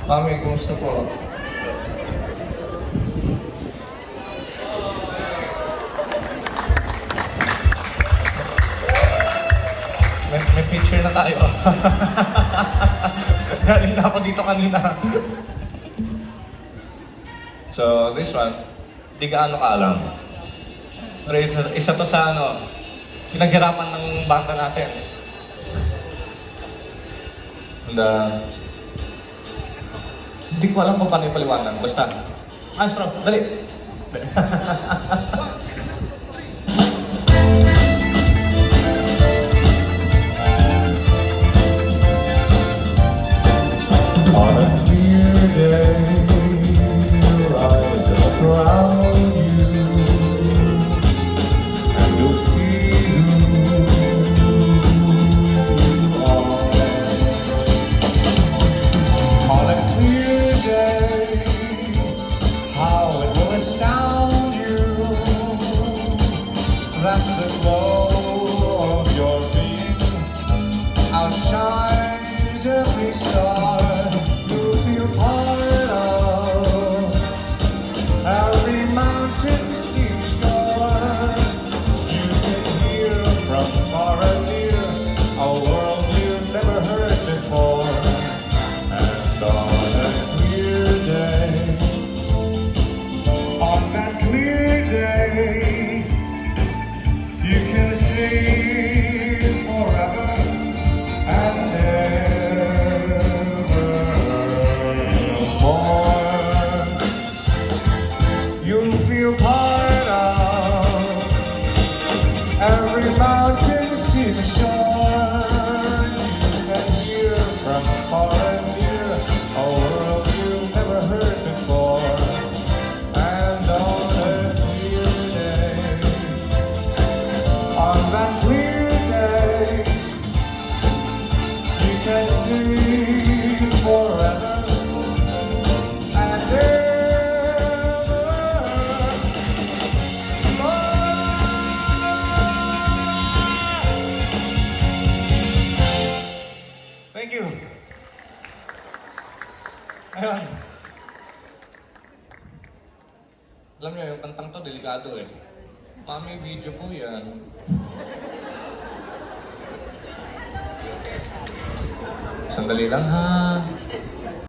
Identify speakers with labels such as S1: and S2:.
S1: Mami, kumusta po? May picture na tayo. Galing na ako dito kanina. So, this one, di gaano ka alam. Pero isa to sa pinaghirapan ng banda natin. And, hindi ko alam kung paano ipaliwanag. Basta, Astro, dali! On a clear day, your eyes are around you, and you'll see who you are. On a clear day, how it will astound you that the glow of your being outshines every star. You feel part of every mountain, seashore. You can hear from far and near a world you've never heard before. And on a clear day, on that clear day, you can see forever and evermore. You'll feel part of every mountain, sea, the shore. You can hear from far and near a world you've never heard before. And on a clear day, on that clear day, you can see forever and evermore. Thank you. Ayun. Alam niyo, yung kantang to, delikado eh. Mami, video po yan. Sandali lang ha.